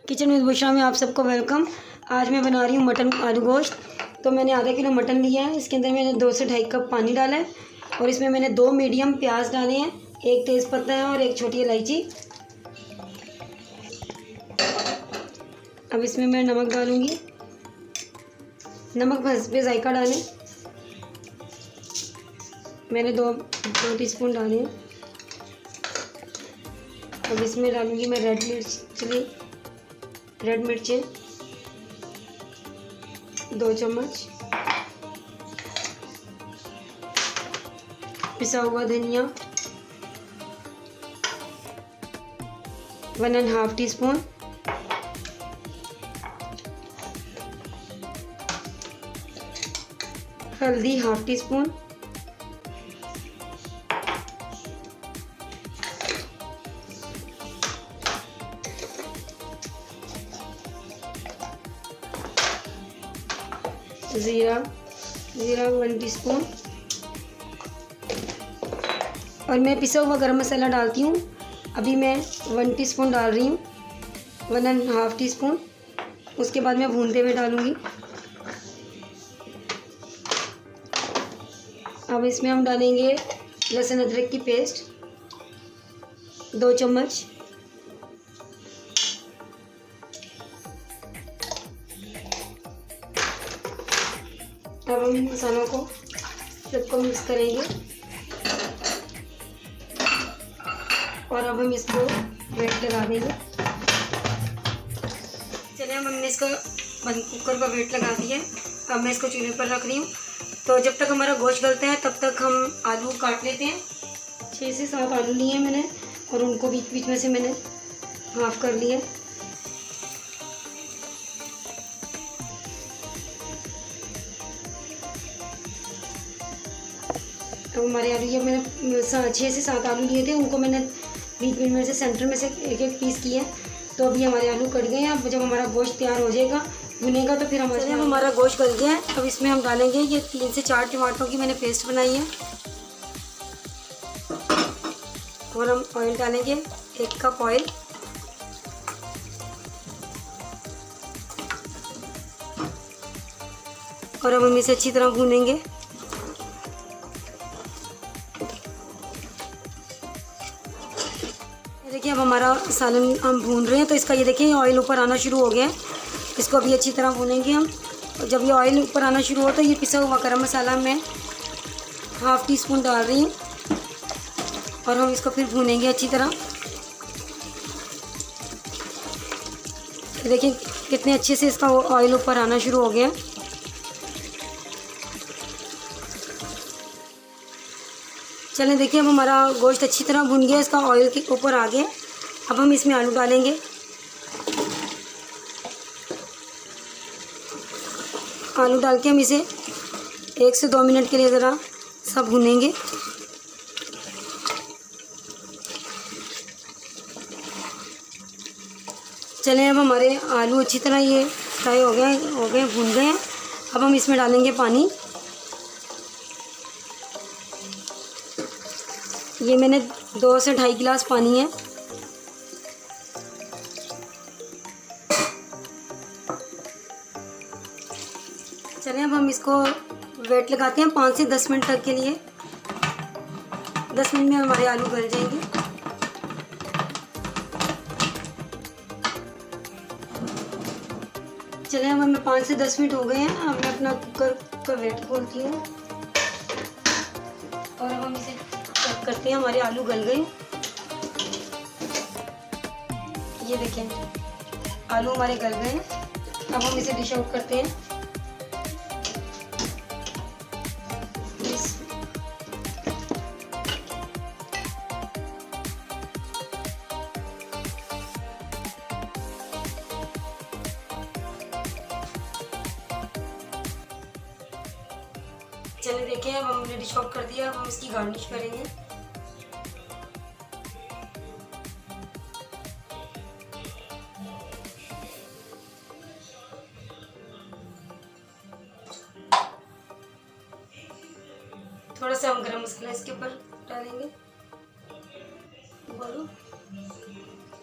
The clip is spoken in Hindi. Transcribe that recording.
किचन में बुशरा में आप सबको वेलकम। आज मैं बना रही हूँ मटन आलू गोश्त। तो मैंने आधा किलो मटन लिया है। इसके अंदर मैंने 2 से 2.5 कप पानी डाला है और इसमें मैंने 2 मीडियम प्याज डाले हैं, 1 तेज़पत्ता है और 1 छोटी इलायची। अब इसमें मैं नमक डालूँगी। नमक बस पे जायका डालें। मैंने 2 टीस्पून डाले हैं। अब इसमें डालूँगी मैं रेड मिर्चें 2 चम्मच, पिसा हुआ धनिया 1.5 टीस्पून, हल्दी 1/2 टीस्पून, ज़ीरा 1 टीस्पून और मैं पिसा हुआ गरम मसाला डालती हूँ। अभी मैं 1 टीस्पून डाल रही हूँ, 1.5 टीस्पून। उसके बाद मैं भूनते हुए डालूँगी। अब इसमें हम डालेंगे लहसुन अदरक की पेस्ट 2 चम्मच, अब हम इन मसालों को सबको मिक्स करेंगे और अब हम इसको वेट लगा देंगे। चलिए हमने इसको कुकर का वेट लगा दिया है। अब मैं इसको चूल्हे पर रख रही हूँ। तो जब तक हमारा गोश्त गलता है तब तक हम आलू काट लेते हैं। 6 से 7 आलू लिए हैं मैंने और उनको बीच बीच में से मैंने हाफ कर लिया। तो हमारे आलू ये मैंने 6 से 7 आलू लिए थे, उनको मैंने बीच बीच में से सेंटर में से एक पीस किया। तो अभी हमारे आलू कट गए हैं। अब जब हमारा गोश्त तैयार हो जाएगा भुनेगा तो फिर हमारा गोश्त गल गया है। अब इसमें हम डालेंगे ये 3 से 4 टमाटरों की मैंने पेस्ट बनाई है और हम ऑयल डालेंगे 1 कप ऑयल। और अब हम इसे अच्छी तरह भूनेंगे। देखिए अब हमारा सालन हम भून रहे हैं तो इसका ये देखिए ऑयल ऊपर आना शुरू हो गया है। इसको अभी अच्छी तरह भूनेंगे हम। और जब ये ऑयल ऊपर आना शुरू हो तो ये पिसा हुआ गरम मसाला मैं 1/2 टीस्पून डाल रही हूँ और हम इसको फिर भूनेंगे अच्छी तरह। देखिए कितने अच्छे से इसका ऑयल ऊपर आना शुरू हो गया। चलें देखिए अब हमारा गोश्त अच्छी तरह भुन गया, इसका ऑयल के ऊपर आ गया। अब हम इसमें आलू डालेंगे। आलू डाल के हम इसे 1 से 2 मिनट के लिए ज़रा सब भुनेंगे। चलें अब हमारे आलू अच्छी तरह ये फ्राई हो गए भुन गए हैं। अब हम इसमें डालेंगे पानी। ये मैंने 2 से 2.5 गिलास पानी है। चलें अब हम इसको वेट लगाते हैं 5 से 10 मिनट तक के लिए। 10 मिनट में हमारे आलू गल जाएंगे। चलें अब हमें 5 से 10 मिनट हो गए हैं। अब मैं अपना कुकर का वेट खोलती हूँ और अब हम इसे चेक करते हैं। हमारे आलू गल गए। ये देखें आलू हमारे गल गए। अब हम इसे डिश आउट करते हैं। चलिए देखिए अब हमने डिश आउट कर दिया। अब हम इसकी गार्निश करेंगे। थोड़ा सा हम गरम मसाला इसके ऊपर डालेंगे। बोलो